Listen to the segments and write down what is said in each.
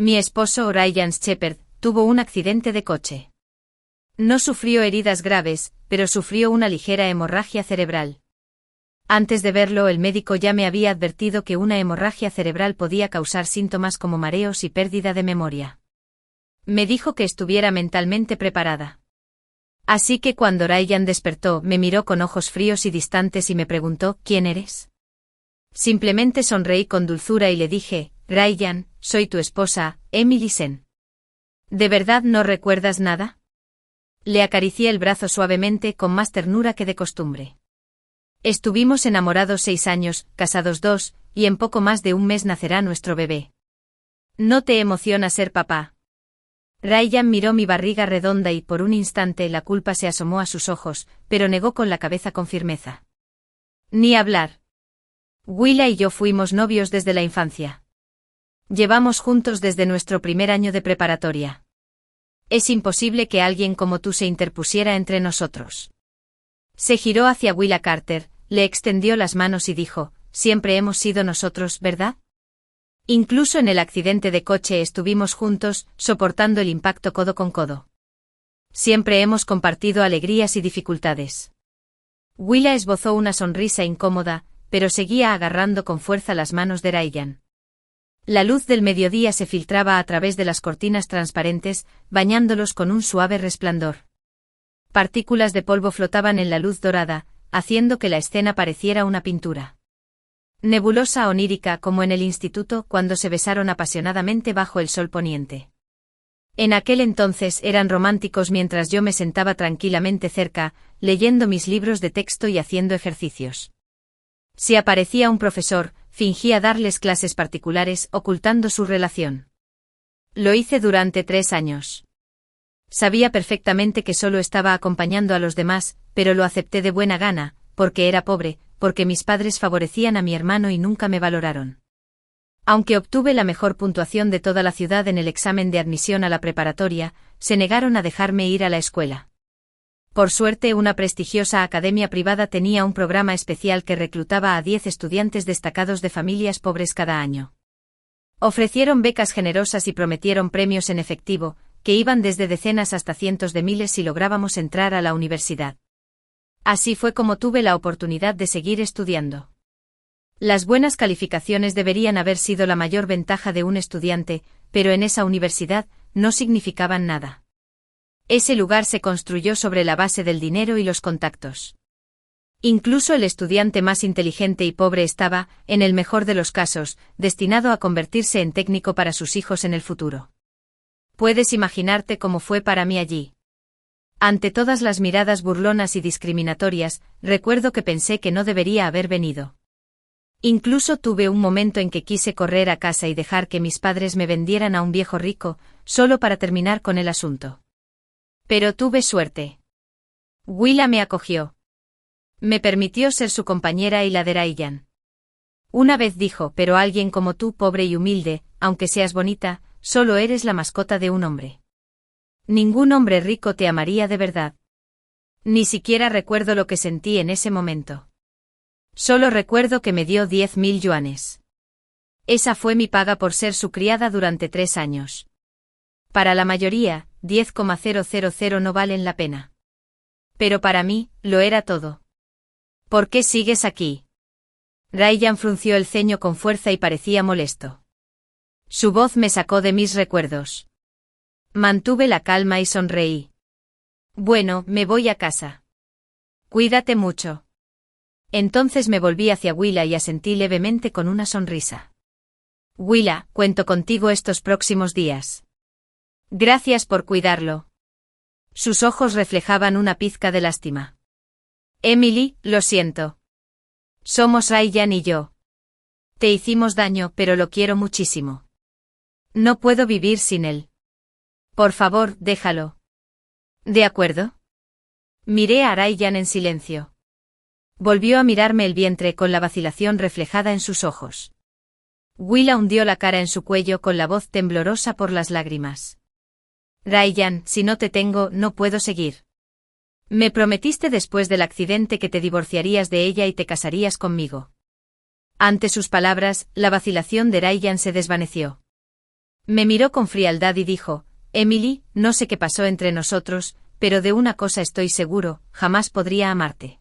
Mi esposo, Ryan Shepard, tuvo un accidente de coche. No sufrió heridas graves, pero sufrió una ligera hemorragia cerebral. Antes de verlo, el médico ya me había advertido que una hemorragia cerebral podía causar síntomas como mareos y pérdida de memoria. Me dijo que estuviera mentalmente preparada. Así que cuando Ryan despertó, me miró con ojos fríos y distantes y me preguntó, ¿quién eres? Simplemente sonreí con dulzura y le dije, Ryan, soy tu esposa, Emily Sen. ¿De verdad no recuerdas nada? Le acaricié el brazo suavemente con más ternura que de costumbre. Estuvimos enamorados 6 años, casados 2, y en poco más de un mes nacerá nuestro bebé. ¿No te emociona ser papá? Ryan miró mi barriga redonda y por un instante la culpa se asomó a sus ojos, pero negó con la cabeza con firmeza. Ni hablar. Willa y yo fuimos novios desde la infancia. Llevamos juntos desde nuestro primer año de preparatoria. Es imposible que alguien como tú se interpusiera entre nosotros. Se giró hacia Willa Carter, le extendió las manos y dijo, siempre hemos sido nosotros, ¿verdad? Incluso en el accidente de coche estuvimos juntos, soportando el impacto codo con codo. Siempre hemos compartido alegrías y dificultades. Willa esbozó una sonrisa incómoda, pero seguía agarrando con fuerza las manos de Ryan. La luz del mediodía se filtraba a través de las cortinas transparentes, bañándolos con un suave resplandor. Partículas de polvo flotaban en la luz dorada, haciendo que la escena pareciera una pintura. Nebulosa onírica como en el instituto cuando se besaron apasionadamente bajo el sol poniente. En aquel entonces eran románticos mientras yo me sentaba tranquilamente cerca, leyendo mis libros de texto y haciendo ejercicios. Si aparecía un profesor, fingía darles clases particulares ocultando su relación. Lo hice durante 3 años. Sabía perfectamente que solo estaba acompañando a los demás, pero lo acepté de buena gana, porque era pobre, porque mis padres favorecían a mi hermano y nunca me valoraron. Aunque obtuve la mejor puntuación de toda la ciudad en el examen de admisión a la preparatoria, se negaron a dejarme ir a la escuela. Por suerte, una prestigiosa academia privada tenía un programa especial que reclutaba a 10 estudiantes destacados de familias pobres cada año. Ofrecieron becas generosas y prometieron premios en efectivo, que iban desde decenas hasta cientos de miles si lográbamos entrar a la universidad. Así fue como tuve la oportunidad de seguir estudiando. Las buenas calificaciones deberían haber sido la mayor ventaja de un estudiante, pero en esa universidad no significaban nada. Ese lugar se construyó sobre la base del dinero y los contactos. Incluso el estudiante más inteligente y pobre estaba, en el mejor de los casos, destinado a convertirse en técnico para sus hijos en el futuro. Puedes imaginarte cómo fue para mí allí. Ante todas las miradas burlonas y discriminatorias, recuerdo que pensé que no debería haber venido. Incluso tuve un momento en que quise correr a casa y dejar que mis padres me vendieran a un viejo rico, solo para terminar con el asunto. Pero tuve suerte. Willa me acogió. Me permitió ser su compañera y la de Ryan. Una vez dijo, pero alguien como tú, pobre y humilde, aunque seas bonita, solo eres la mascota de un hombre. Ningún hombre rico te amaría de verdad. Ni siquiera recuerdo lo que sentí en ese momento. Solo recuerdo que me dio 10.000 yuanes. Esa fue mi paga por ser su criada durante 3 años. Para la mayoría, 10,000 no valen la pena. Pero para mí, lo era todo. ¿Por qué sigues aquí? Ryan frunció el ceño con fuerza y parecía molesto. Su voz me sacó de mis recuerdos. Mantuve la calma y sonreí. Bueno, me voy a casa. Cuídate mucho. Entonces me volví hacia Willa y asentí levemente con una sonrisa. Willa, cuento contigo estos próximos días. Gracias por cuidarlo. Sus ojos reflejaban una pizca de lástima. Emily, lo siento. Somos Ryan y yo. Te hicimos daño, pero lo quiero muchísimo. No puedo vivir sin él. Por favor, déjalo. ¿De acuerdo? Miré a Ryan en silencio. Volvió a mirarme el vientre con la vacilación reflejada en sus ojos. Willa hundió la cara en su cuello con la voz temblorosa por las lágrimas. Ryan, si no te tengo, no puedo seguir. Me prometiste después del accidente que te divorciarías de ella y te casarías conmigo. Ante sus palabras, la vacilación de Ryan se desvaneció. Me miró con frialdad y dijo, Emily, no sé qué pasó entre nosotros, pero de una cosa estoy seguro, jamás podría amarte.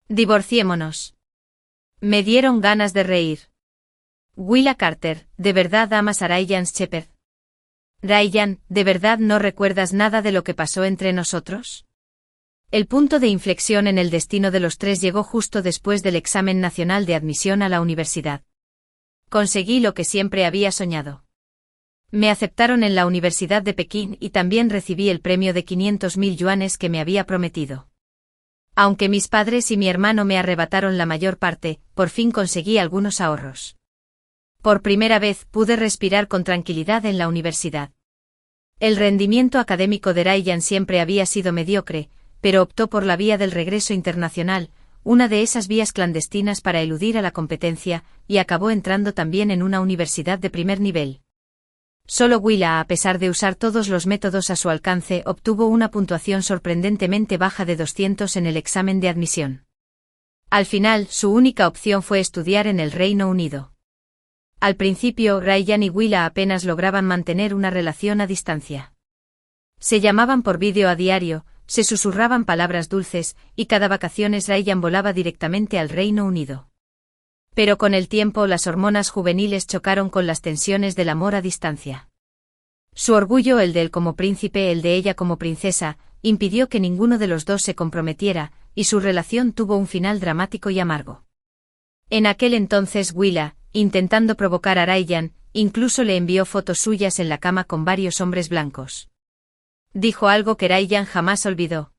Divorciémonos. Me dieron ganas de reír. Willa Carter, ¿de verdad amas a Ryan Shepard? Ryan, ¿de verdad no recuerdas nada de lo que pasó entre nosotros? El punto de inflexión en el destino de los tres llegó justo después del examen nacional de admisión a la universidad. Conseguí lo que siempre había soñado. Me aceptaron en la Universidad de Pekín y también recibí el premio de 500.000 yuanes que me había prometido. Aunque mis padres y mi hermano me arrebataron la mayor parte, por fin conseguí algunos ahorros. Por primera vez pude respirar con tranquilidad en la universidad. El rendimiento académico de Ryan siempre había sido mediocre, pero optó por la vía del regreso internacional, una de esas vías clandestinas para eludir a la competencia, y acabó entrando también en una universidad de primer nivel. Solo Willa, a pesar de usar todos los métodos a su alcance, obtuvo una puntuación sorprendentemente baja de 200 en el examen de admisión. Al final, su única opción fue estudiar en el Reino Unido. Al principio, Ryan y Willa apenas lograban mantener una relación a distancia. Se llamaban por vídeo a diario, se susurraban palabras dulces, y cada vacaciones Ryan volaba directamente al Reino Unido. Pero con el tiempo las hormonas juveniles chocaron con las tensiones del amor a distancia. Su orgullo, el de él como príncipe, el de ella como princesa, impidió que ninguno de los dos se comprometiera, y su relación tuvo un final dramático y amargo. En aquel entonces Willa, intentando provocar a Ryan, incluso le envió fotos suyas en la cama con varios hombres blancos. Dijo algo que Ryan jamás olvidó.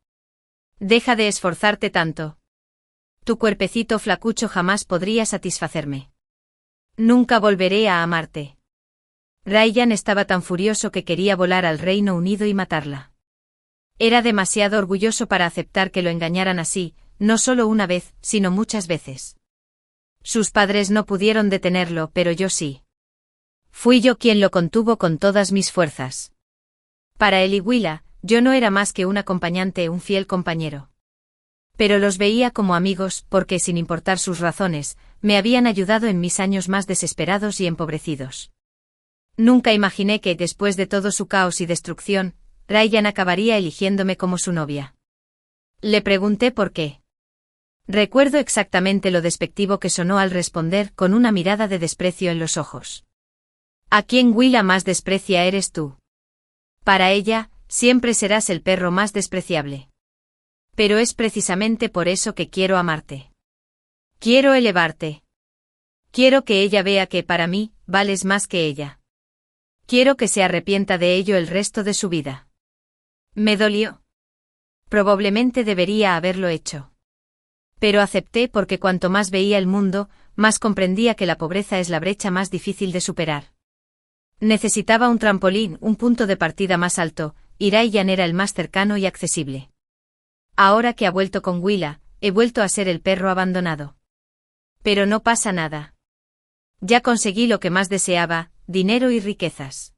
Deja de esforzarte tanto. Tu cuerpecito flacucho jamás podría satisfacerme. Nunca volveré a amarte. Ryan estaba tan furioso que quería volar al Reino Unido y matarla. Era demasiado orgulloso para aceptar que lo engañaran así, no solo una vez, sino muchas veces. Sus padres no pudieron detenerlo, pero yo sí. Fui yo quien lo contuvo con todas mis fuerzas. Para él y Willa, yo no era más que un acompañante, un fiel compañero. Pero los veía como amigos porque, sin importar sus razones, me habían ayudado en mis años más desesperados y empobrecidos. Nunca imaginé que, después de todo su caos y destrucción, Ryan acabaría eligiéndome como su novia. Le pregunté por qué. Recuerdo exactamente lo despectivo que sonó al responder con una mirada de desprecio en los ojos. ¿A quién Willa más desprecia eres tú? Para ella, siempre serás el perro más despreciable. Pero es precisamente por eso que quiero amarte. Quiero elevarte. Quiero que ella vea que para mí, vales más que ella. Quiero que se arrepienta de ello el resto de su vida. Me dolió. Probablemente debería haberlo hecho. Pero acepté porque cuanto más veía el mundo, más comprendía que la pobreza es la brecha más difícil de superar. Necesitaba un trampolín, un punto de partida más alto, y Ryan era el más cercano y accesible. Ahora que ha vuelto con Willa, he vuelto a ser el perro abandonado. Pero no pasa nada. Ya conseguí lo que más deseaba, dinero y riquezas.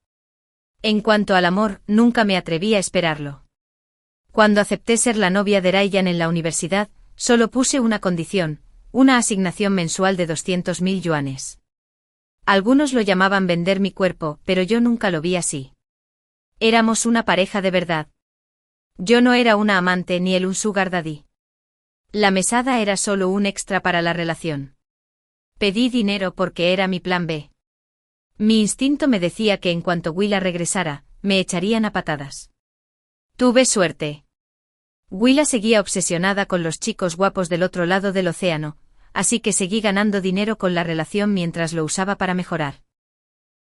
En cuanto al amor, nunca me atreví a esperarlo. Cuando acepté ser la novia de Ryan en la universidad, solo puse una condición, una asignación mensual de 200.000 yuanes. Algunos lo llamaban vender mi cuerpo, pero yo nunca lo vi así. Éramos una pareja de verdad. Yo no era una amante ni él un sugar daddy. La mesada era solo un extra para la relación. Pedí dinero porque era mi plan B. Mi instinto me decía que en cuanto Willa regresara, me echarían a patadas. Tuve suerte. Willa seguía obsesionada con los chicos guapos del otro lado del océano, así que seguí ganando dinero con la relación mientras lo usaba para mejorar.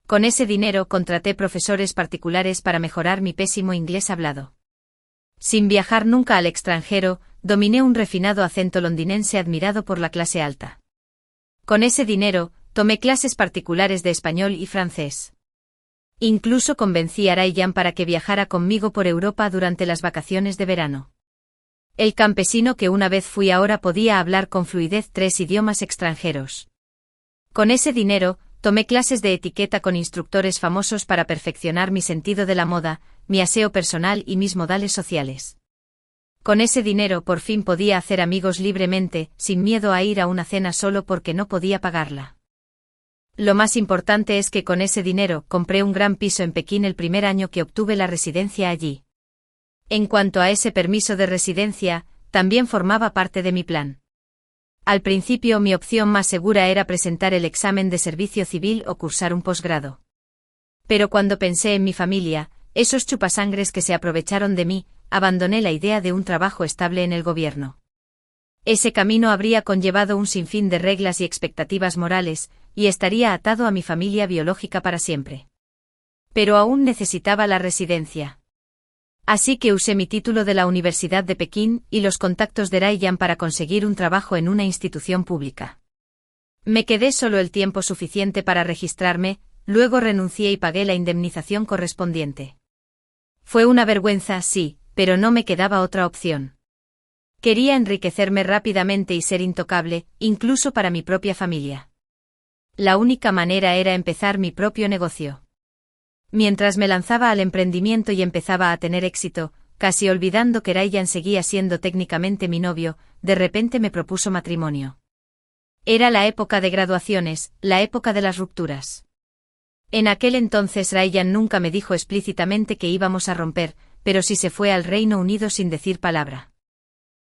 Con ese dinero contraté profesores particulares para mejorar mi pésimo inglés hablado. Sin viajar nunca al extranjero, dominé un refinado acento londinense admirado por la clase alta. Con ese dinero, tomé clases particulares de español y francés. Incluso convencí a Ryan para que viajara conmigo por Europa durante las vacaciones de verano. El campesino que una vez fui ahora podía hablar con fluidez 3 idiomas extranjeros. Con ese dinero, tomé clases de etiqueta con instructores famosos para perfeccionar mi sentido de la moda, mi aseo personal y mis modales sociales. Con ese dinero por fin podía hacer amigos libremente, sin miedo a ir a una cena solo porque no podía pagarla. Lo más importante es que con ese dinero compré un gran piso en Pekín el primer año que obtuve la residencia allí. En cuanto a ese permiso de residencia, también formaba parte de mi plan. Al principio mi opción más segura era presentar el examen de servicio civil o cursar un posgrado. Pero cuando pensé en mi familia, esos chupasangres que se aprovecharon de mí, abandoné la idea de un trabajo estable en el gobierno. Ese camino habría conllevado un sinfín de reglas y expectativas morales, y estaría atado a mi familia biológica para siempre. Pero aún necesitaba la residencia. Así que usé mi título de la Universidad de Pekín y los contactos de Raiyan para conseguir un trabajo en una institución pública. Me quedé solo el tiempo suficiente para registrarme, luego renuncié y pagué la indemnización correspondiente. Fue una vergüenza, sí, pero no me quedaba otra opción. Quería enriquecerme rápidamente y ser intocable, incluso para mi propia familia. La única manera era empezar mi propio negocio. Mientras me lanzaba al emprendimiento y empezaba a tener éxito, casi olvidando que Raiyan seguía siendo técnicamente mi novio, de repente me propuso matrimonio. Era la época de graduaciones, la época de las rupturas. En aquel entonces Raiyan nunca me dijo explícitamente que íbamos a romper, pero sí se fue al Reino Unido sin decir palabra.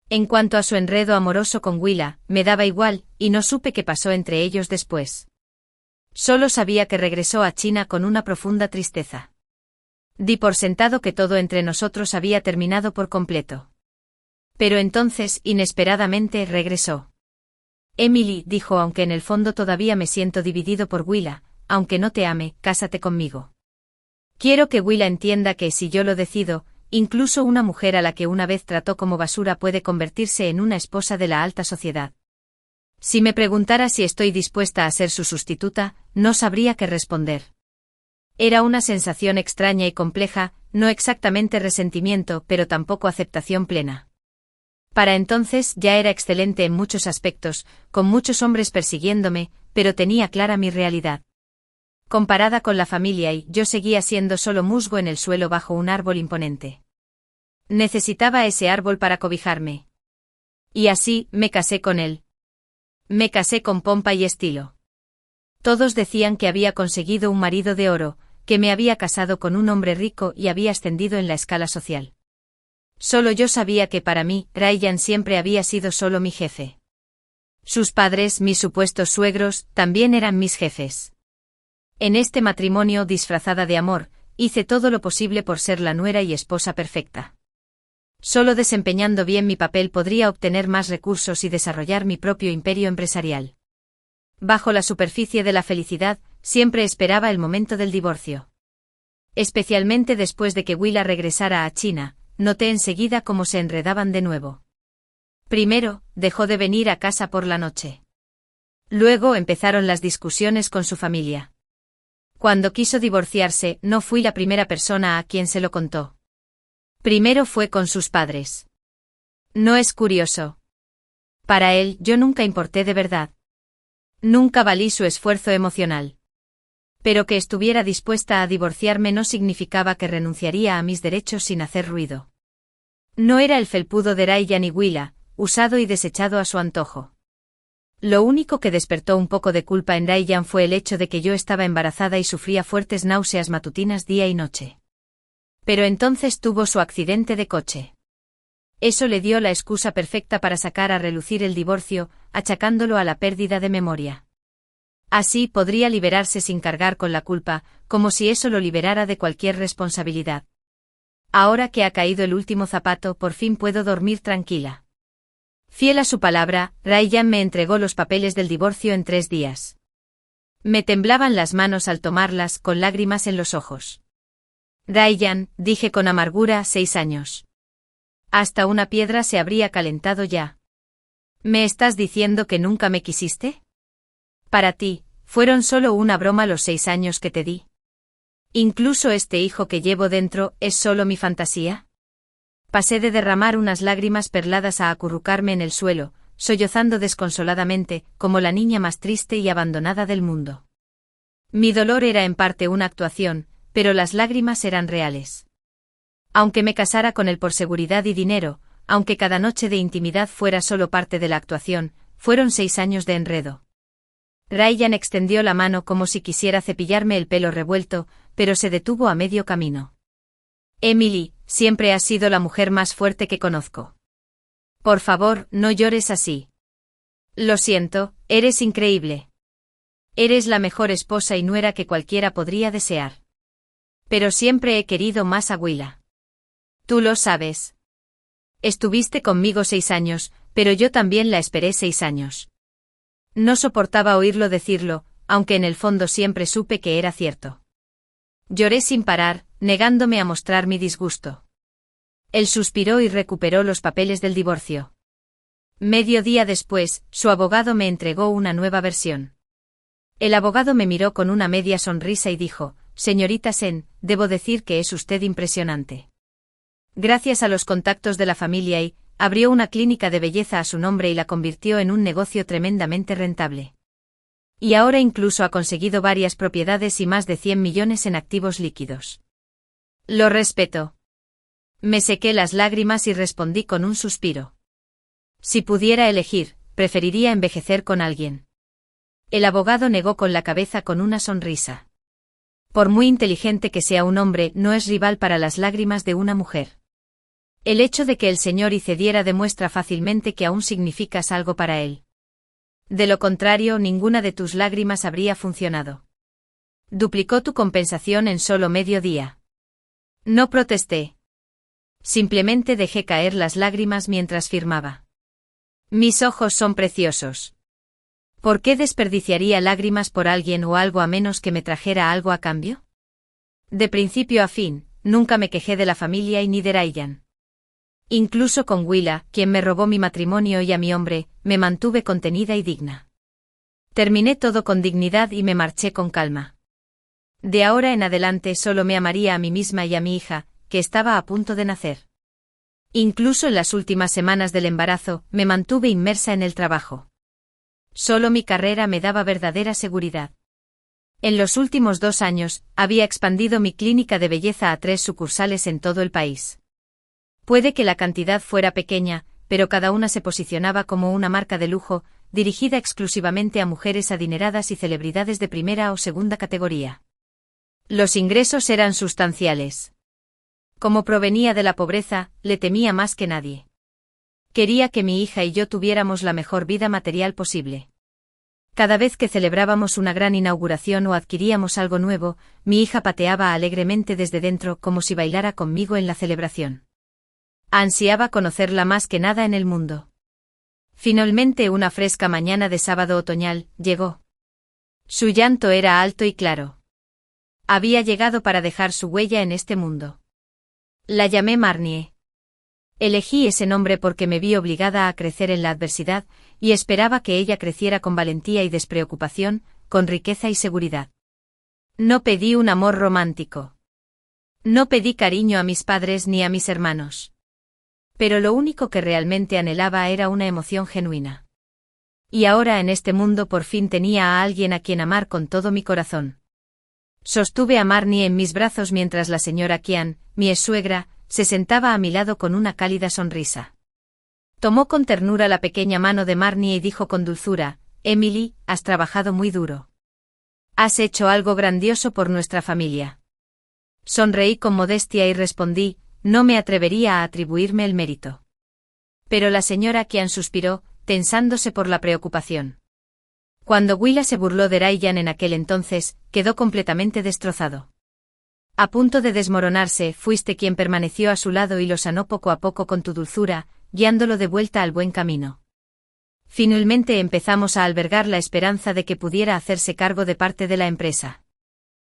En cuanto a su enredo amoroso con Willa, me daba igual, y no supe qué pasó entre ellos después. Solo sabía que regresó a China con una profunda tristeza. Di por sentado que todo entre nosotros había terminado por completo. Pero entonces, inesperadamente, regresó. Emily, dijo, aunque en el fondo todavía me siento dividido por Willa, aunque no te ame, cásate conmigo. Quiero que Willa entienda que si yo lo decido, incluso una mujer a la que una vez trató como basura puede convertirse en una esposa de la alta sociedad. Si me preguntara si estoy dispuesta a ser su sustituta, no sabría qué responder. Era una sensación extraña y compleja, no exactamente resentimiento, pero tampoco aceptación plena. Para entonces ya era excelente en muchos aspectos, con muchos hombres persiguiéndome, pero tenía clara mi realidad. Comparada con la familia yo seguía siendo solo musgo en el suelo bajo un árbol imponente. Necesitaba ese árbol para cobijarme. Y así, me casé con él. Me casé con pompa y estilo. Todos decían que había conseguido un marido de oro, que me había casado con un hombre rico y había ascendido en la escala social. Solo yo sabía que para mí, Raiyan siempre había sido solo mi jefe. Sus padres, mis supuestos suegros, también eran mis jefes. En este matrimonio disfrazada de amor, hice todo lo posible por ser la nuera y esposa perfecta. Solo desempeñando bien mi papel podría obtener más recursos y desarrollar mi propio imperio empresarial. Bajo la superficie de la felicidad, siempre esperaba el momento del divorcio. Especialmente después de que Willa regresara a China, noté enseguida cómo se enredaban de nuevo. Primero, dejó de venir a casa por la noche. Luego empezaron las discusiones con su familia. Cuando quiso divorciarse, no fui la primera persona a quien se lo contó. Primero fue con sus padres. ¿No es curioso? Para él, yo nunca importé de verdad. Nunca valí su esfuerzo emocional. Pero que estuviera dispuesta a divorciarme no significaba que renunciaría a mis derechos sin hacer ruido. No era el felpudo de Raiyan y Willa, usado y desechado a su antojo. Lo único que despertó un poco de culpa en Raiyan fue el hecho de que yo estaba embarazada y sufría fuertes náuseas matutinas día y noche. Pero entonces tuvo su accidente de coche. Eso le dio la excusa perfecta para sacar a relucir el divorcio, achacándolo a la pérdida de memoria. Así podría liberarse sin cargar con la culpa, como si eso lo liberara de cualquier responsabilidad. Ahora que ha caído el último zapato, por fin puedo dormir tranquila. Fiel a su palabra, Raiyan me entregó los papeles del divorcio en 3 días. Me temblaban las manos al tomarlas, con lágrimas en los ojos. Raiyan, dije con amargura, 6 años. Hasta una piedra se habría calentado ya. ¿Me estás diciendo que nunca me quisiste? Para ti, fueron solo una broma los 6 años que te di. ¿Incluso este hijo que llevo dentro es solo mi fantasía? Pasé de derramar unas lágrimas perladas a acurrucarme en el suelo, sollozando desconsoladamente, como la niña más triste y abandonada del mundo. Mi dolor era en parte una actuación, pero las lágrimas eran reales. Aunque me casara con él por seguridad y dinero, aunque cada noche de intimidad fuera solo parte de la actuación, fueron 6 años de enredo. Ryan extendió la mano como si quisiera cepillarme el pelo revuelto, pero se detuvo a medio camino. Emily, siempre has sido la mujer más fuerte que conozco. Por favor, no llores así. Lo siento, eres increíble. Eres la mejor esposa y nuera que cualquiera podría desear. Pero siempre he querido más a Willa. Tú lo sabes. Estuviste conmigo 6 años, pero yo también la esperé 6 años. No soportaba oírlo decirlo, aunque en el fondo siempre supe que era cierto. Lloré sin parar, negándome a mostrar mi disgusto. Él suspiró y recuperó los papeles del divorcio. Medio día después, su abogado me entregó una nueva versión. El abogado me miró con una media sonrisa y dijo: «Señorita Sen, debo decir que es usted impresionante. Gracias a los contactos de la familia y abrió una clínica de belleza a su nombre y la convirtió en un negocio tremendamente rentable. Y ahora incluso ha conseguido varias propiedades y más de 100 millones en activos líquidos. Lo respeto». Me sequé las lágrimas y respondí con un suspiro. Si pudiera elegir, preferiría envejecer con alguien. El abogado negó con la cabeza con una sonrisa. Por muy inteligente que sea un hombre, no es rival para las lágrimas de una mujer. El hecho de que el señor y cediera demuestra fácilmente que aún significas algo para él. De lo contrario, ninguna de tus lágrimas habría funcionado. Duplicó tu compensación en solo medio día. No protesté. Simplemente dejé caer las lágrimas mientras firmaba. Mis ojos son preciosos. ¿Por qué desperdiciaría lágrimas por alguien o algo a menos que me trajera algo a cambio? De principio a fin, nunca me quejé de la familia y ni de Ryan. Incluso con Willa, quien me robó mi matrimonio y a mi hombre, me mantuve contenida y digna. Terminé todo con dignidad y me marché con calma. De ahora en adelante solo me amaría a mí misma y a mi hija, que estaba a punto de nacer. Incluso en las últimas semanas del embarazo, me mantuve inmersa en el trabajo. Solo mi carrera me daba verdadera seguridad. En los últimos 2 años, había expandido mi clínica de belleza a 3 sucursales en todo el país. Puede que la cantidad fuera pequeña, pero cada una se posicionaba como una marca de lujo, dirigida exclusivamente a mujeres adineradas y celebridades de primera o segunda categoría. Los ingresos eran sustanciales. Como provenía de la pobreza, le temía más que nadie. Quería que mi hija y yo tuviéramos la mejor vida material posible. Cada vez que celebrábamos una gran inauguración o adquiríamos algo nuevo, mi hija pateaba alegremente desde dentro como si bailara conmigo en la celebración. Ansiaba conocerla más que nada en el mundo. Finalmente, una fresca mañana de sábado otoñal, llegó. Su llanto era alto y claro. Había llegado para dejar su huella en este mundo. La llamé Marnie. Elegí ese nombre porque me vi obligada a crecer en la adversidad, y esperaba que ella creciera con valentía y despreocupación, con riqueza y seguridad. No pedí un amor romántico. No pedí cariño a mis padres ni a mis hermanos. Pero lo único que realmente anhelaba era una emoción genuina. Y ahora en este mundo por fin tenía a alguien a quien amar con todo mi corazón. Sostuve a Marnie en mis brazos mientras la señora Kian, mi ex-suegra, se sentaba a mi lado con una cálida sonrisa. Tomó con ternura la pequeña mano de Marnie y dijo con dulzura: «Emily, has trabajado muy duro. Has hecho algo grandioso por nuestra familia». Sonreí con modestia y respondí: «No me atrevería a atribuirme el mérito». Pero la señora Kian suspiró, tensándose por la preocupación. Cuando Willa se burló de Ryan en aquel entonces, quedó completamente destrozado. A punto de desmoronarse, fuiste quien permaneció a su lado y lo sanó poco a poco con tu dulzura, guiándolo de vuelta al buen camino. Finalmente empezamos a albergar la esperanza de que pudiera hacerse cargo de parte de la empresa.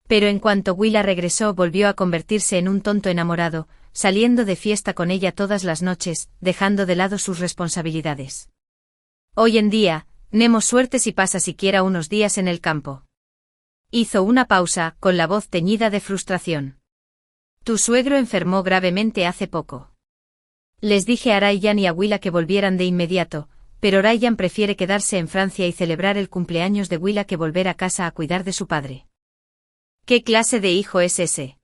Pero en cuanto Willa regresó, volvió a convertirse en un tonto enamorado, saliendo de fiesta con ella todas las noches, dejando de lado sus responsabilidades. Hoy en día, Nemo suerte si pasa siquiera unos días en el campo. Hizo una pausa, con la voz teñida de frustración. Tu suegro enfermó gravemente hace poco. Les dije a Ryan y a Willa que volvieran de inmediato, pero Ryan prefiere quedarse en Francia y celebrar el cumpleaños de Willa que volver a casa a cuidar de su padre. ¿Qué clase de hijo es ese?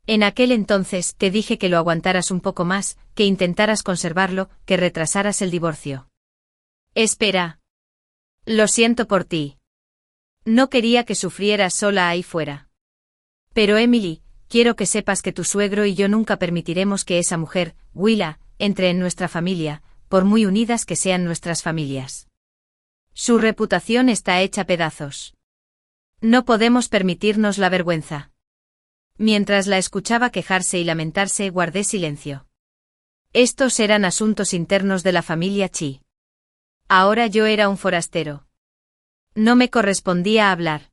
En aquel entonces te dije que lo aguantaras un poco más, que intentaras conservarlo, que retrasaras el divorcio. Espera. Lo siento por ti. No quería que sufrieras sola ahí fuera. Pero Emily, quiero que sepas que tu suegro y yo nunca permitiremos que esa mujer, Willa, entre en nuestra familia, por muy unidas que sean nuestras familias. Su reputación está hecha pedazos. No podemos permitirnos la vergüenza. Mientras la escuchaba quejarse y lamentarse, guardé silencio. Estos eran asuntos internos de la familia Chi. Ahora yo era un forastero. No me correspondía hablar.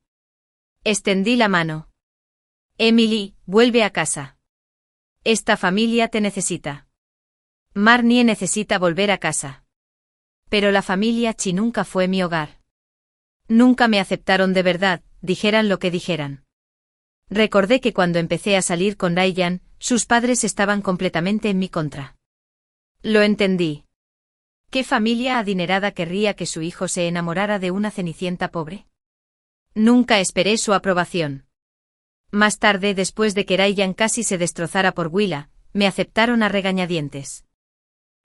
Extendí la mano. Emily, vuelve a casa. Esta familia te necesita. Marnie necesita volver a casa. Pero la familia Chi nunca fue mi hogar. Nunca me aceptaron de verdad, dijeran lo que dijeran. Recordé que cuando empecé a salir con Ryan, sus padres estaban completamente en mi contra. Lo entendí. ¿Qué familia adinerada querría que su hijo se enamorara de una cenicienta pobre? Nunca esperé su aprobación. Más tarde, después de que Ryan casi se destrozara por Willa, me aceptaron a regañadientes.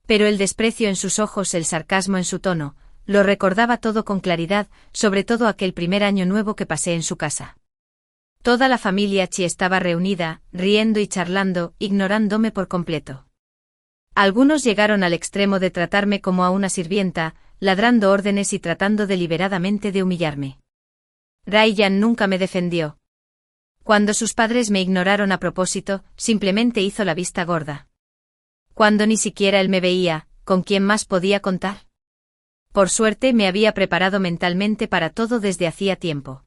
Pero el desprecio en sus ojos, el sarcasmo en su tono, lo recordaba todo con claridad, sobre todo aquel primer año nuevo que pasé en su casa. Toda la familia Chi estaba reunida, riendo y charlando, ignorándome por completo. Algunos llegaron al extremo de tratarme como a una sirvienta, ladrando órdenes y tratando deliberadamente de humillarme. Ryan nunca me defendió. Cuando sus padres me ignoraron a propósito, simplemente hizo la vista gorda. Cuando ni siquiera él me veía, ¿con quién más podía contar? Por suerte me había preparado mentalmente para todo desde hacía tiempo.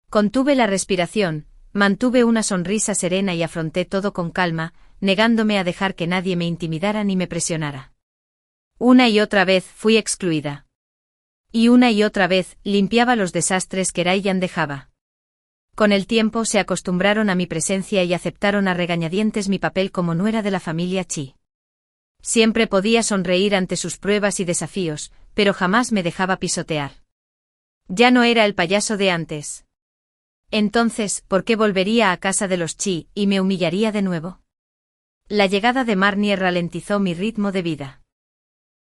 Contuve la respiración, mantuve una sonrisa serena y afronté todo con calma, negándome a dejar que nadie me intimidara ni me presionara. Una y otra vez fui excluida. Y una y otra vez limpiaba los desastres que Ryan dejaba. Con el tiempo se acostumbraron a mi presencia y aceptaron a regañadientes mi papel como nuera de la familia Chi. Siempre podía sonreír ante sus pruebas y desafíos, pero jamás me dejaba pisotear. Ya no era el payaso de antes. Entonces, ¿por qué volvería a casa de los Chi y me humillaría de nuevo? La llegada de Marnie ralentizó mi ritmo de vida.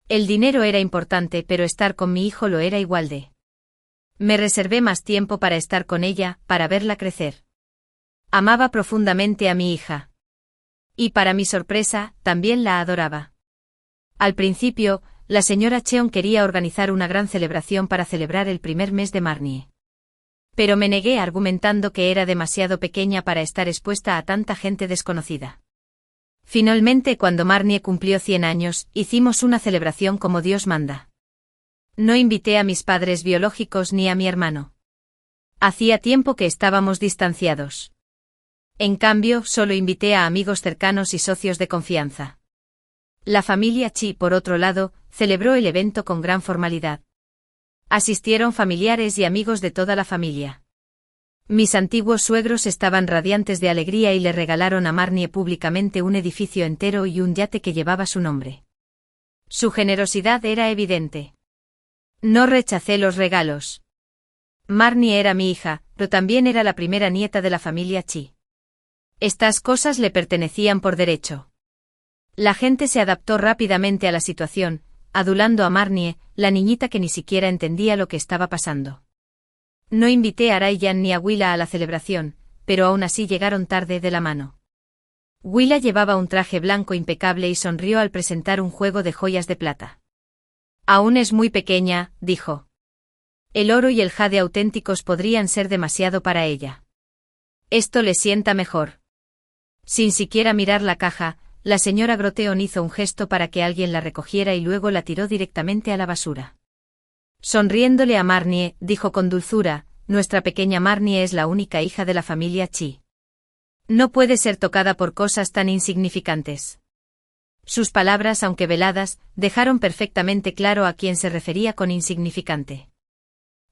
El dinero era importante, pero estar con mi hijo lo era igual de. Me reservé más tiempo para estar con ella, para verla crecer. Amaba profundamente a mi hija. Y para mi sorpresa, también la adoraba. Al principio, la señora Cheon quería organizar una gran celebración para celebrar el primer mes de Marnie. Pero me negué argumentando que era demasiado pequeña para estar expuesta a tanta gente desconocida. Finalmente, cuando Marnie cumplió 100 años, hicimos una celebración como Dios manda. No invité a mis padres biológicos ni a mi hermano. Hacía tiempo que estábamos distanciados. En cambio, solo invité a amigos cercanos y socios de confianza. La familia Chi, por otro lado, celebró el evento con gran formalidad. Asistieron familiares y amigos de toda la familia. Mis antiguos suegros estaban radiantes de alegría y le regalaron a Marnie públicamente un edificio entero y un yate que llevaba su nombre. Su generosidad era evidente. No rechacé los regalos. Marnie era mi hija, pero también era la primera nieta de la familia Chi. Estas cosas le pertenecían por derecho. La gente se adaptó rápidamente a la situación, adulando a Marnie, la niñita que ni siquiera entendía lo que estaba pasando. No invité a Ryan ni a Willa a la celebración, pero aún así llegaron tarde de la mano. Willa llevaba un traje blanco impecable y sonrió al presentar un juego de joyas de plata. Aún es muy pequeña, dijo. El oro y el jade auténticos podrían ser demasiado para ella. Esto le sienta mejor. Sin siquiera mirar la caja, la señora Groteon hizo un gesto para que alguien la recogiera y luego la tiró directamente a la basura. Sonriéndole a Marnie, dijo con dulzura, nuestra pequeña Marnie es la única hija de la familia Chi. No puede ser tocada por cosas tan insignificantes. Sus palabras, aunque veladas, dejaron perfectamente claro a quién se refería con insignificante.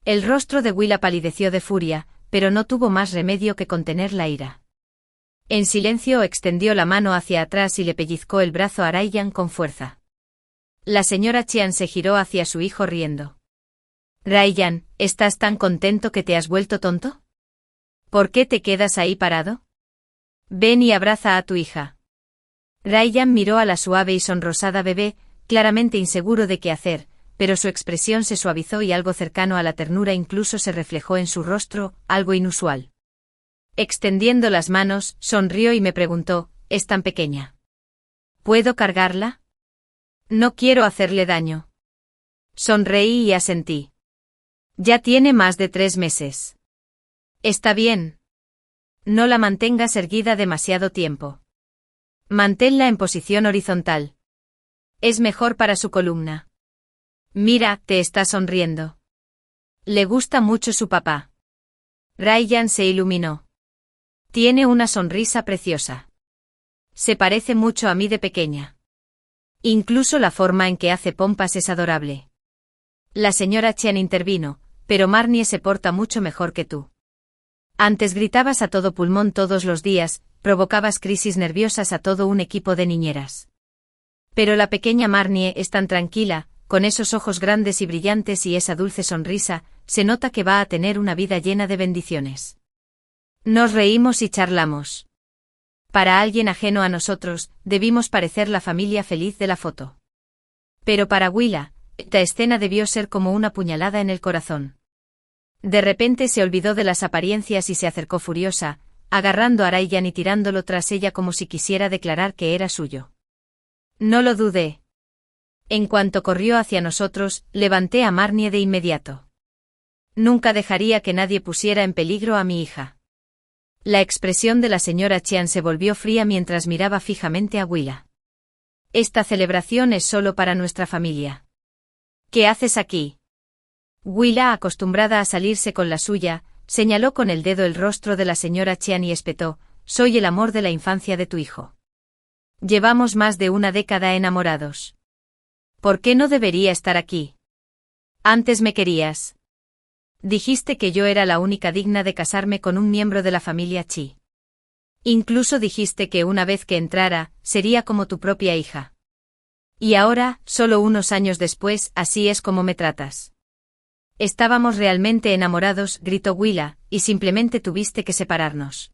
El rostro de Willa palideció de furia, pero no tuvo más remedio que contener la ira. En silencio extendió la mano hacia atrás y le pellizcó el brazo a Ryan con fuerza. La señora Chian se giró hacia su hijo riendo. Ryan, ¿estás tan contento que te has vuelto tonto? ¿Por qué te quedas ahí parado? Ven y abraza a tu hija. Ryan miró a la suave y sonrosada bebé, claramente inseguro de qué hacer, pero su expresión se suavizó y algo cercano a la ternura incluso se reflejó en su rostro, algo inusual. Extendiendo las manos, sonrió y me preguntó, ¿es tan pequeña? ¿Puedo cargarla? No quiero hacerle daño. Sonreí y asentí. Ya tiene más de 3 meses. Está bien. No la mantengas erguida demasiado tiempo. Manténla en posición horizontal. Es mejor para su columna. Mira, te está sonriendo. Le gusta mucho su papá. Ryan se iluminó. Tiene una sonrisa preciosa. Se parece mucho a mí de pequeña. Incluso la forma en que hace pompas es adorable. La señora Chen intervino, pero Marnie se porta mucho mejor que tú. Antes gritabas a todo pulmón todos los días, provocabas crisis nerviosas a todo un equipo de niñeras. Pero la pequeña Marnie es tan tranquila, con esos ojos grandes y brillantes y esa dulce sonrisa, se nota que va a tener una vida llena de bendiciones. Nos reímos y charlamos. Para alguien ajeno a nosotros, debimos parecer la familia feliz de la foto. Pero para Willa, esta escena debió ser como una puñalada en el corazón. De repente se olvidó de las apariencias y se acercó furiosa, agarrando a Ryan y tirándolo tras ella como si quisiera declarar que era suyo. No lo dudé. En cuanto corrió hacia nosotros, levanté a Marnie de inmediato. Nunca dejaría que nadie pusiera en peligro a mi hija. La expresión de la señora Chen se volvió fría mientras miraba fijamente a Willa. Esta celebración es solo para nuestra familia. ¿Qué haces aquí? Willa, acostumbrada a salirse con la suya, señaló con el dedo el rostro de la señora Chen y espetó, soy el amor de la infancia de tu hijo. Llevamos más de una década enamorados. ¿Por qué no debería estar aquí? Antes me querías. Dijiste que yo era la única digna de casarme con un miembro de la familia Chi. Incluso dijiste que una vez que entrara, sería como tu propia hija. Y ahora, solo unos años después, así es como me tratas. Estábamos realmente enamorados, gritó Willa, y simplemente tuviste que separarnos.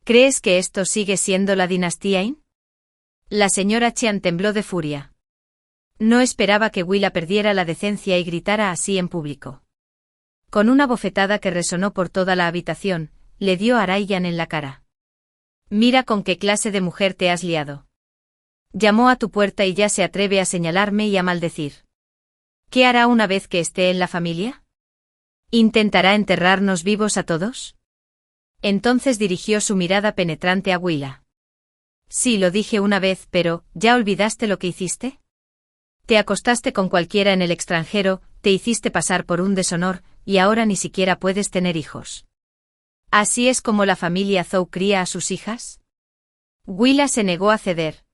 ¿Crees que esto sigue siendo la dinastía Yin? La señora Chen tembló de furia. No esperaba que Willa perdiera la decencia y gritara así en público. Con una bofetada que resonó por toda la habitación, le dio a Ryan en la cara. Mira con qué clase de mujer te has liado. Llamó a tu puerta y ya se atreve a señalarme y a maldecir. ¿Qué hará una vez que esté en la familia? ¿Intentará enterrarnos vivos a todos? Entonces dirigió su mirada penetrante a Willa. Sí, lo dije una vez, pero, ¿ya olvidaste lo que hiciste? Te acostaste con cualquiera en el extranjero, te hiciste pasar por un deshonor, y ahora ni siquiera puedes tener hijos. ¿Así es como la familia Zhou cría a sus hijas? Willa se negó a ceder.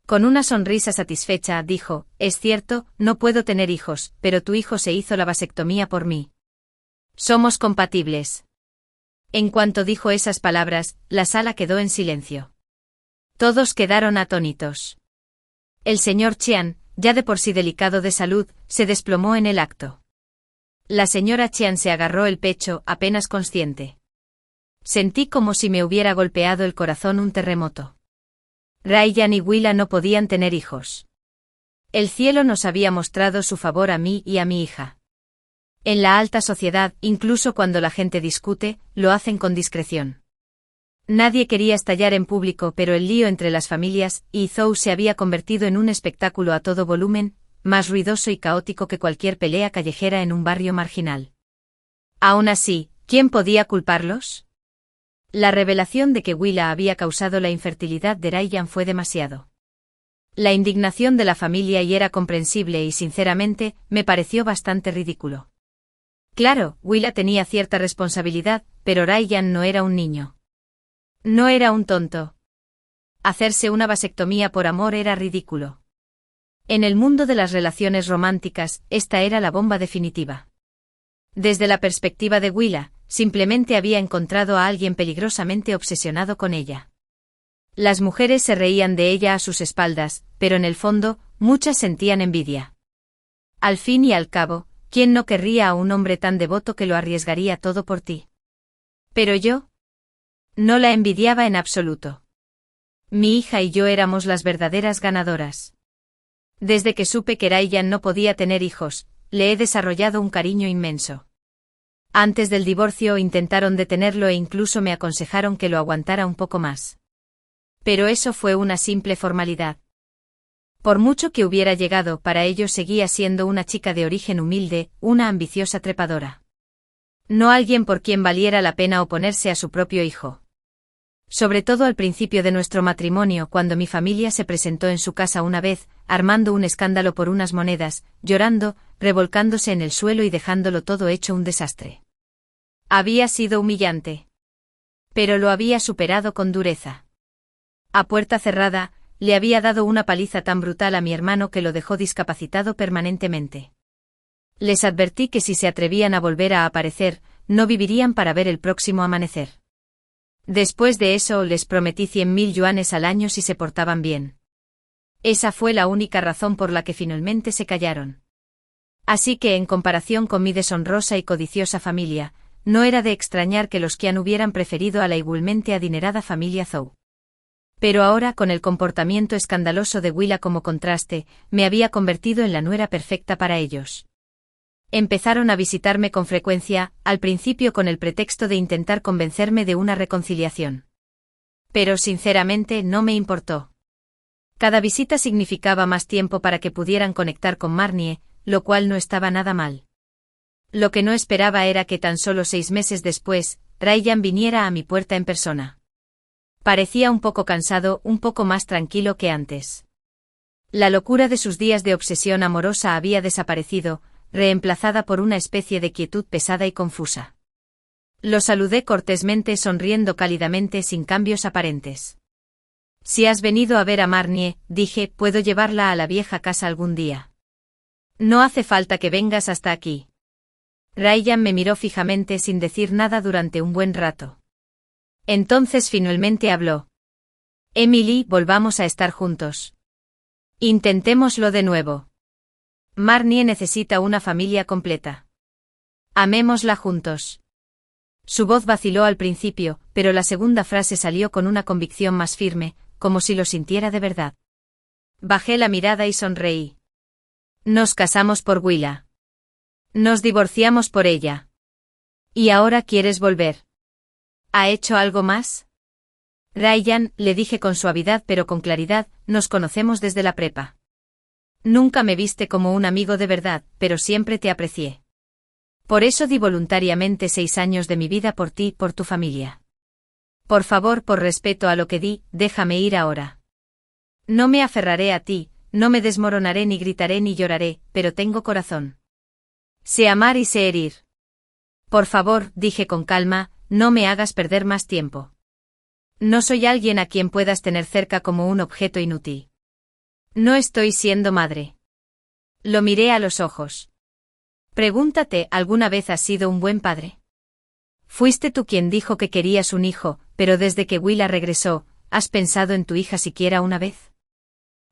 Con una sonrisa satisfecha, dijo, es cierto, no puedo tener hijos, pero tu hijo se hizo la vasectomía por mí. Somos compatibles. En cuanto dijo esas palabras, la sala quedó en silencio. Todos quedaron atónitos. El señor Chen, ya de por sí delicado de salud, se desplomó en el acto. La señora Chen se agarró el pecho, apenas consciente. Sentí como si me hubiera golpeado el corazón un terremoto. Ryan y Willa no podían tener hijos. El cielo nos había mostrado su favor a mí y a mi hija. En la alta sociedad, incluso cuando la gente discute, lo hacen con discreción. Nadie quería estallar en público, pero el lío entre las familias y Zhou se había convertido en un espectáculo a todo volumen, más ruidoso y caótico que cualquier pelea callejera en un barrio marginal. Aún así, ¿quién podía culparlos? La revelación de que Willa había causado la infertilidad de Ryan fue demasiado. La indignación de la familia y era comprensible y sinceramente, me pareció bastante ridículo. Claro, Willa tenía cierta responsabilidad, pero Ryan no era un niño. No era un tonto. Hacerse una vasectomía por amor era ridículo. En el mundo de las relaciones románticas, esta era la bomba definitiva. Desde la perspectiva de Willa, simplemente había encontrado a alguien peligrosamente obsesionado con ella. Las mujeres se reían de ella a sus espaldas, pero en el fondo, muchas sentían envidia. Al fin y al cabo, ¿quién no querría a un hombre tan devoto que lo arriesgaría todo por ti? Pero yo no la envidiaba en absoluto. Mi hija y yo éramos las verdaderas ganadoras. Desde que supe que Ryan no podía tener hijos, le he desarrollado un cariño inmenso. Antes del divorcio intentaron detenerlo e incluso me aconsejaron que lo aguantara un poco más. Pero eso fue una simple formalidad. Por mucho que hubiera llegado, para ellos seguía siendo una chica de origen humilde, una ambiciosa trepadora. No alguien por quien valiera la pena oponerse a su propio hijo. Sobre todo al principio de nuestro matrimonio, cuando mi familia se presentó en su casa una vez, armando un escándalo por unas monedas, llorando, revolcándose en el suelo y dejándolo todo hecho un desastre. Había sido humillante. Pero lo había superado con dureza. A puerta cerrada, le había dado una paliza tan brutal a mi hermano que lo dejó discapacitado permanentemente. Les advertí que si se atrevían a volver a aparecer, no vivirían para ver el próximo amanecer. Después de eso les prometí 100.000 yuanes al año si se portaban bien. Esa fue la única razón por la que finalmente se callaron. Así que en comparación con mi deshonrosa y codiciosa familia, no era de extrañar que los Qian hubieran preferido a la igualmente adinerada familia Zhou. Pero ahora, con el comportamiento escandaloso de Willa como contraste, me había convertido en la nuera perfecta para ellos. Empezaron a visitarme con frecuencia, al principio con el pretexto de intentar convencerme de una reconciliación. Pero sinceramente no me importó. Cada visita significaba más tiempo para que pudieran conectar con Marnie, lo cual no estaba nada mal. Lo que no esperaba era que tan solo 6 meses después, Ryan viniera a mi puerta en persona. Parecía un poco cansado, un poco más tranquilo que antes. La locura de sus días de obsesión amorosa había desaparecido, reemplazada por una especie de quietud pesada y confusa. Lo saludé cortésmente, sonriendo cálidamente sin cambios aparentes. Si has venido a ver a Marnie, dije, puedo llevarla a la vieja casa algún día. No hace falta que vengas hasta aquí. Ryan me miró fijamente sin decir nada durante un buen rato. Entonces finalmente habló. Emily, volvamos a estar juntos. Intentémoslo de nuevo. Marnie necesita una familia completa. Amémosla juntos. Su voz vaciló al principio, pero la segunda frase salió con una convicción más firme, como si lo sintiera de verdad. Bajé la mirada y sonreí. Nos casamos por Willa. Nos divorciamos por ella. ¿Y ahora quieres volver? ¿Ha hecho algo más? Ryan, le dije con suavidad pero con claridad, nos conocemos desde la prepa. Nunca me viste como un amigo de verdad, pero siempre te aprecié. Por eso di voluntariamente 6 años de mi vida por ti y por tu familia. Por favor, por respeto a lo que di, déjame ir ahora. No me aferraré a ti, no me desmoronaré ni gritaré ni lloraré, pero tengo corazón. Sé amar y sé herir. Por favor, dije con calma, no me hagas perder más tiempo. No soy alguien a quien puedas tener cerca como un objeto inútil. No estoy siendo madre. Lo miré a los ojos. Pregúntate, ¿alguna vez has sido un buen padre? Fuiste tú quien dijo que querías un hijo, pero desde que Willa regresó, ¿has pensado en tu hija siquiera una vez?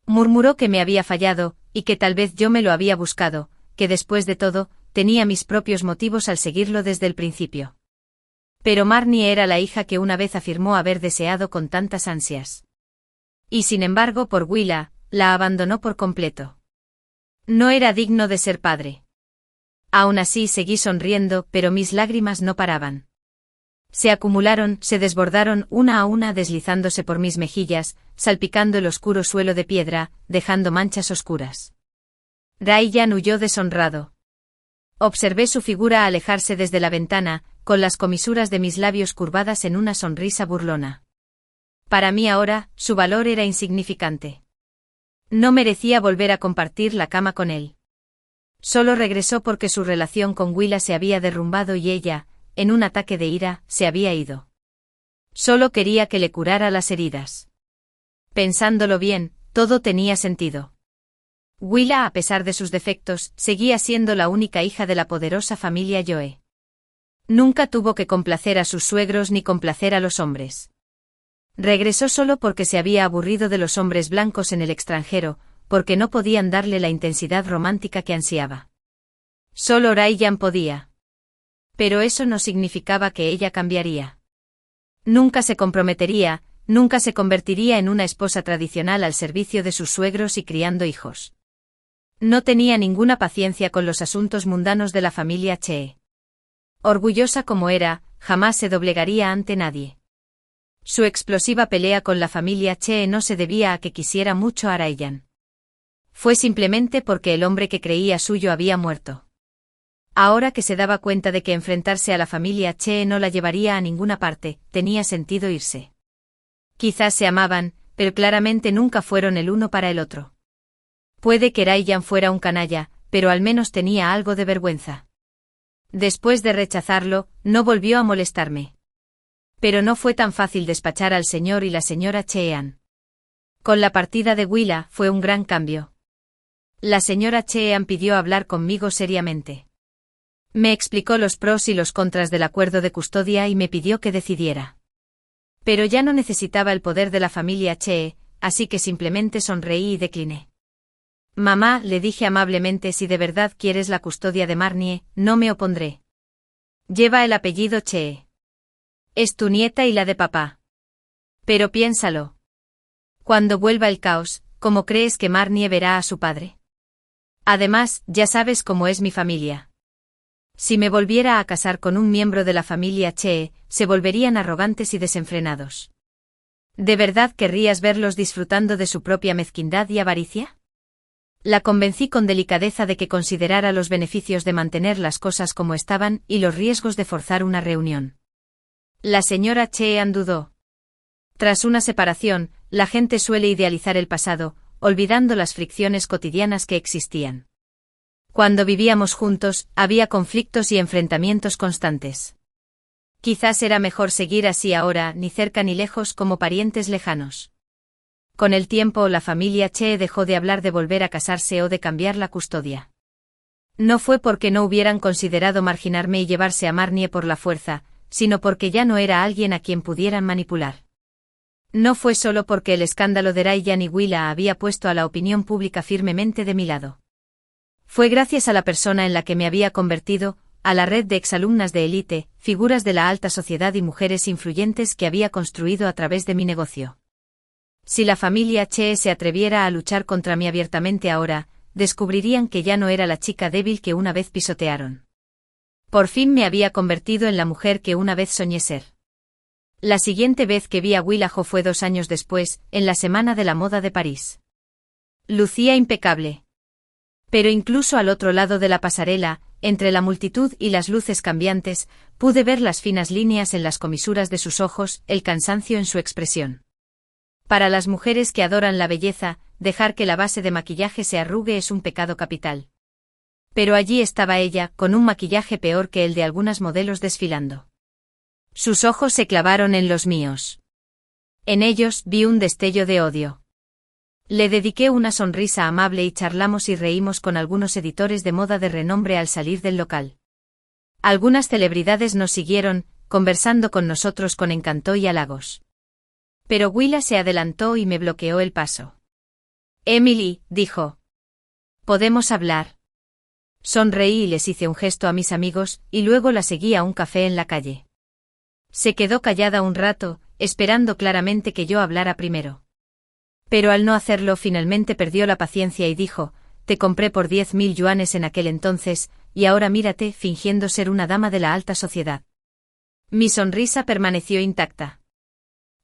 Murmuró que me había fallado, y que tal vez yo me lo había buscado, que después de todo, tenía mis propios motivos al seguirlo desde el principio. Pero Marnie era la hija que una vez afirmó haber deseado con tantas ansias. Y sin embargo, por Willa, la abandonó por completo. No era digno de ser padre. Aún así seguí sonriendo, pero mis lágrimas no paraban. Se acumularon, se desbordaron una a una deslizándose por mis mejillas, salpicando el oscuro suelo de piedra, dejando manchas oscuras. Ryan huyó deshonrado. Observé su figura alejarse desde la ventana, con las comisuras de mis labios curvadas en una sonrisa burlona. Para mí ahora, su valor era insignificante. No merecía volver a compartir la cama con él. Solo regresó porque su relación con Willa se había derrumbado y ella, en un ataque de ira, se había ido. Solo quería que le curara las heridas. Pensándolo bien, todo tenía sentido. Willa, a pesar de sus defectos, seguía siendo la única hija de la poderosa familia Joe. Nunca tuvo que complacer a sus suegros ni complacer a los hombres. Regresó solo porque se había aburrido de los hombres blancos en el extranjero, porque no podían darle la intensidad romántica que ansiaba. Solo Ryan podía. Pero eso no significaba que ella cambiaría. Nunca se comprometería, nunca se convertiría en una esposa tradicional al servicio de sus suegros y criando hijos. No tenía ninguna paciencia con los asuntos mundanos de la familia Chee. Orgullosa como era, jamás se doblegaría ante nadie. Su explosiva pelea con la familia Chee no se debía a que quisiera mucho a Raiyan. Fue simplemente porque el hombre que creía suyo había muerto. Ahora que se daba cuenta de que enfrentarse a la familia Chee no la llevaría a ninguna parte, tenía sentido irse. Quizás se amaban, pero claramente nunca fueron el uno para el otro. Puede que Raiyan fuera un canalla, pero al menos tenía algo de vergüenza. Después de rechazarlo, no volvió a molestarme. Pero no fue tan fácil despachar al señor y la señora Cheehan. Con la partida de Willa fue un gran cambio. La señora Cheehan pidió hablar conmigo seriamente. Me explicó los pros y los contras del acuerdo de custodia y me pidió que decidiera. Pero ya no necesitaba el poder de la familia Chee, así que simplemente sonreí y decliné. Mamá, le dije amablemente, si de verdad quieres la custodia de Marnie, no me opondré. Lleva el apellido Chee. Es tu nieta y la de papá. Pero piénsalo. Cuando vuelva el caos, ¿cómo crees que Marnie verá a su padre? Además, ya sabes cómo es mi familia. Si me volviera a casar con un miembro de la familia Chee, se volverían arrogantes y desenfrenados. ¿De verdad querrías verlos disfrutando de su propia mezquindad y avaricia? La convencí con delicadeza de que considerara los beneficios de mantener las cosas como estaban y los riesgos de forzar una reunión. La señora Cheehan dudó. Tras una separación, la gente suele idealizar el pasado, olvidando las fricciones cotidianas que existían. Cuando vivíamos juntos, había conflictos y enfrentamientos constantes. Quizás era mejor seguir así ahora, ni cerca ni lejos como parientes lejanos. Con el tiempo la familia Chee dejó de hablar de volver a casarse o de cambiar la custodia. No fue porque no hubieran considerado marginarme y llevarse a Marnie por la fuerza, sino porque ya no era alguien a quien pudieran manipular. No fue solo porque el escándalo de Raiyan y Willa había puesto a la opinión pública firmemente de mi lado. Fue gracias a la persona en la que me había convertido, a la red de exalumnas de élite, figuras de la alta sociedad y mujeres influyentes que había construido a través de mi negocio. Si la familia Chee se atreviera a luchar contra mí abiertamente ahora, descubrirían que ya no era la chica débil que una vez pisotearon. Por fin me había convertido en la mujer que una vez soñé ser. La siguiente vez que vi a Willow fue 2 años después, en la Semana de la Moda de París. Lucía impecable. Pero incluso al otro lado de la pasarela, entre la multitud y las luces cambiantes, pude ver las finas líneas en las comisuras de sus ojos, el cansancio en su expresión. Para las mujeres que adoran la belleza, dejar que la base de maquillaje se arrugue es un pecado capital. Pero allí estaba ella, con un maquillaje peor que el de algunas modelos desfilando. Sus ojos se clavaron en los míos. En ellos vi un destello de odio. Le dediqué una sonrisa amable y charlamos y reímos con algunos editores de moda de renombre al salir del local. Algunas celebridades nos siguieron, conversando con nosotros con encanto y halagos. Pero Willa se adelantó y me bloqueó el paso. Emily, dijo. ¿Podemos hablar? Sonreí y les hice un gesto a mis amigos, y luego la seguí a un café en la calle. Se quedó callada un rato, esperando claramente que yo hablara primero. Pero al no hacerlo finalmente perdió la paciencia y dijo, te compré por 10.000 yuanes en aquel entonces, y ahora mírate fingiendo ser una dama de la alta sociedad. Mi sonrisa permaneció intacta.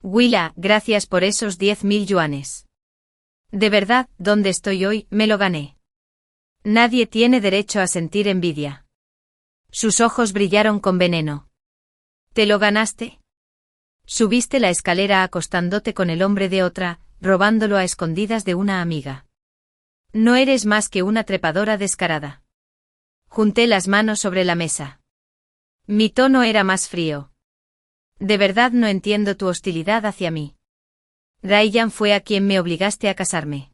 Willa, gracias por esos 10.000 yuanes. De verdad, donde estoy hoy, me lo gané. Nadie tiene derecho a sentir envidia. Sus ojos brillaron con veneno. ¿Te lo ganaste? Subiste la escalera acostándote con el hombre de otra, robándolo a escondidas de una amiga. No eres más que una trepadora descarada. Junté las manos sobre la mesa. Mi tono era más frío. De verdad no entiendo tu hostilidad hacia mí. Raiyan fue a quien me obligaste a casarme.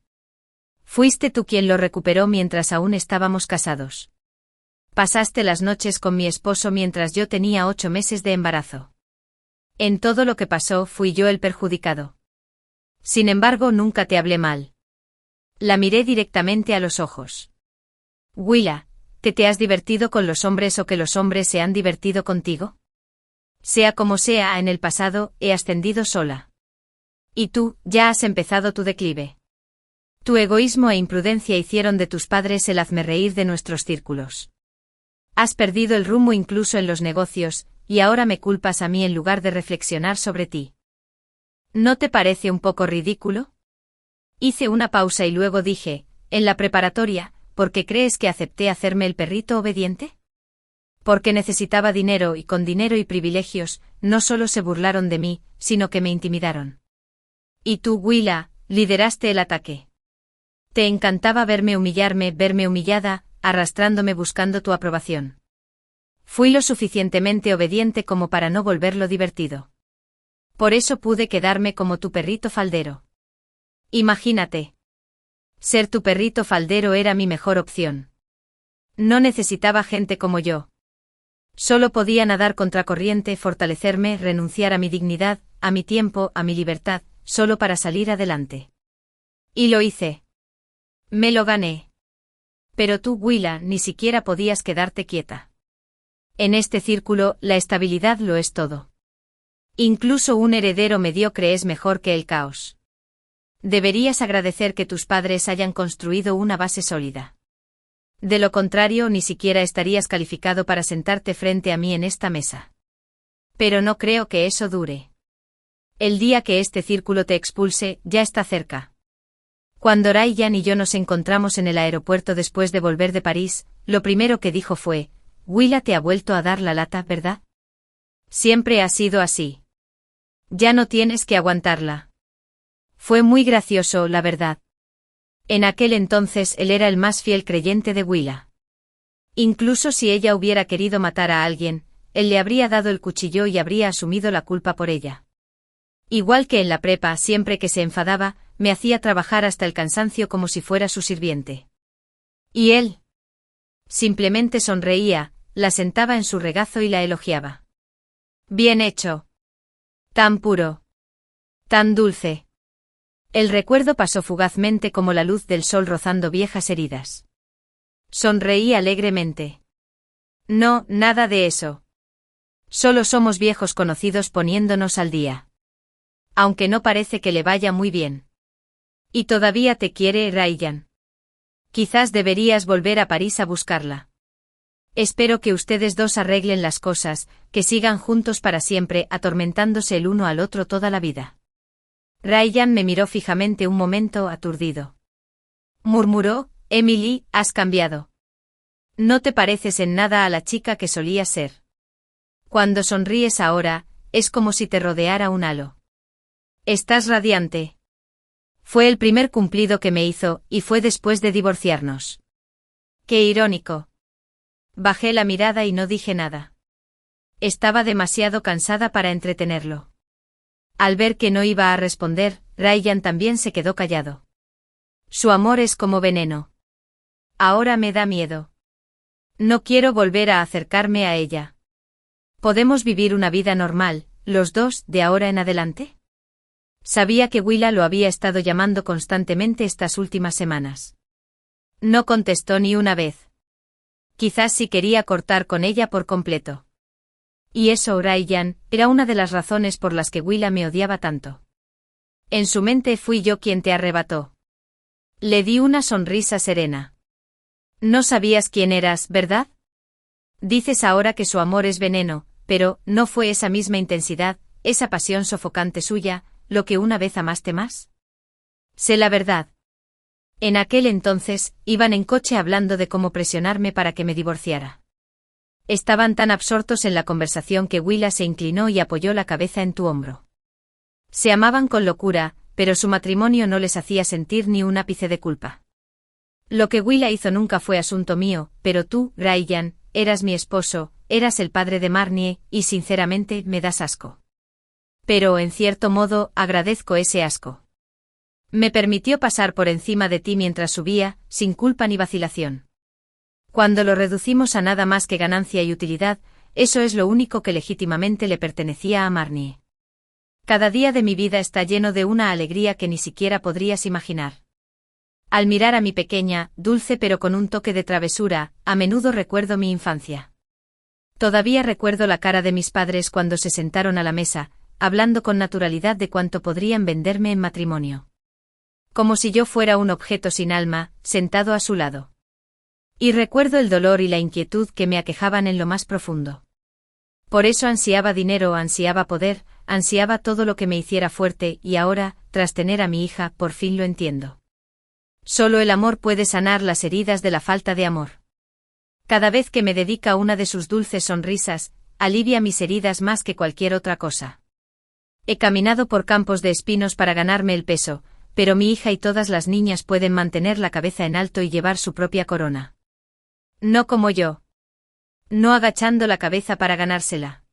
Fuiste tú quien lo recuperó mientras aún estábamos casados. Pasaste las noches con mi esposo mientras yo tenía 8 meses de embarazo. En todo lo que pasó fui yo el perjudicado. Sin embargo, nunca te hablé mal. La miré directamente a los ojos. Willa, ¿que te has divertido con los hombres o que los hombres se han divertido contigo? Sea como sea, en el pasado, he ascendido sola. Y tú, ya has empezado tu declive. Tu egoísmo e imprudencia hicieron de tus padres el hazmerreír de nuestros círculos. Has perdido el rumbo incluso en los negocios, y ahora me culpas a mí en lugar de reflexionar sobre ti. ¿No te parece un poco ridículo? Hice una pausa y luego dije, en la preparatoria, ¿por qué crees que acepté hacerme el perrito obediente? Porque necesitaba dinero y con dinero y privilegios, no solo se burlaron de mí, sino que me intimidaron. Y tú, Willa, lideraste el ataque. Te encantaba verme humillada, arrastrándome buscando tu aprobación. Fui lo suficientemente obediente como para no volverlo divertido. Por eso pude quedarme como tu perrito faldero. Imagínate. Ser tu perrito faldero era mi mejor opción. No necesitaba gente como yo. Solo podía nadar contracorriente, fortalecerme, renunciar a mi dignidad, a mi tiempo, a mi libertad, solo para salir adelante. Y lo hice. Me lo gané. Pero tú, Willa, ni siquiera podías quedarte quieta. En este círculo, la estabilidad lo es todo. Incluso un heredero mediocre es mejor que el caos. Deberías agradecer que tus padres hayan construido una base sólida. De lo contrario, ni siquiera estarías calificado para sentarte frente a mí en esta mesa. Pero no creo que eso dure. El día que este círculo te expulse, ya está cerca. Cuando Ryan y yo nos encontramos en el aeropuerto después de volver de París, lo primero que dijo fue, Willa te ha vuelto a dar la lata, ¿verdad? Siempre ha sido así. Ya no tienes que aguantarla. Fue muy gracioso, la verdad. En aquel entonces él era el más fiel creyente de Willa. Incluso si ella hubiera querido matar a alguien, él le habría dado el cuchillo y habría asumido la culpa por ella. Igual que en la prepa, siempre que se enfadaba, me hacía trabajar hasta el cansancio como si fuera su sirviente. ¿Y él? Simplemente sonreía, la sentaba en su regazo y la elogiaba. Bien hecho. Tan puro. Tan dulce. El recuerdo pasó fugazmente como la luz del sol rozando viejas heridas. Sonreí alegremente. No, nada de eso. Solo somos viejos conocidos poniéndonos al día. Aunque no parece que le vaya muy bien. ¿Y todavía te quiere, Ryan? Quizás deberías volver a París a buscarla. Espero que ustedes dos arreglen las cosas, que sigan juntos para siempre, atormentándose el uno al otro toda la vida. Ryan me miró fijamente un momento, aturdido. Murmuró, Emily, has cambiado. No te pareces en nada a la chica que solías ser. Cuando sonríes ahora, es como si te rodeara un halo. Estás radiante. Fue el primer cumplido que me hizo, y fue después de divorciarnos. Qué irónico. Bajé la mirada y no dije nada. Estaba demasiado cansada para entretenerlo. Al ver que no iba a responder, Ryan también se quedó callado. Su amor es como veneno. Ahora me da miedo. No quiero volver a acercarme a ella. ¿Podemos vivir una vida normal, los dos, de ahora en adelante? Sabía que Willa lo había estado llamando constantemente estas últimas semanas. No contestó ni una vez. Quizás sí quería cortar con ella por completo. Y eso, Ryan, era una de las razones por las que Willa me odiaba tanto. En su mente fui yo quien te arrebató. Le di una sonrisa serena. No sabías quién eras, ¿verdad? Dices ahora que su amor es veneno, pero ¿no fue esa misma intensidad, esa pasión sofocante suya, lo que una vez amaste más? Sé la verdad. En aquel entonces, iban en coche hablando de cómo presionarme para que me divorciara. Estaban tan absortos en la conversación que Willa se inclinó y apoyó la cabeza en tu hombro. Se amaban con locura, pero su matrimonio no les hacía sentir ni un ápice de culpa. Lo que Willa hizo nunca fue asunto mío, pero tú, Ryan, eras mi esposo, eras el padre de Marnie, y sinceramente me das asco. Pero, en cierto modo, agradezco ese asco. Me permitió pasar por encima de ti mientras subía, sin culpa ni vacilación. Cuando lo reducimos a nada más que ganancia y utilidad, eso es lo único que legítimamente le pertenecía a Marnie. Cada día de mi vida está lleno de una alegría que ni siquiera podrías imaginar. Al mirar a mi pequeña, dulce pero con un toque de travesura, a menudo recuerdo mi infancia. Todavía recuerdo la cara de mis padres cuando se sentaron a la mesa, hablando con naturalidad de cuánto podrían venderme en matrimonio. como si yo fuera un objeto sin alma, sentado a su lado. Y recuerdo el dolor y la inquietud que me aquejaban en lo más profundo. Por eso ansiaba dinero, ansiaba poder, ansiaba todo lo que me hiciera fuerte, y ahora, tras tener a mi hija, por fin lo entiendo. Solo el amor puede sanar las heridas de la falta de amor. Cada vez que me dedica una de sus dulces sonrisas, alivia mis heridas más que cualquier otra cosa. He caminado por campos de espinos para ganarme el peso, pero mi hija y todas las niñas pueden mantener la cabeza en alto y llevar su propia corona. No como yo. No agachando la cabeza para ganársela.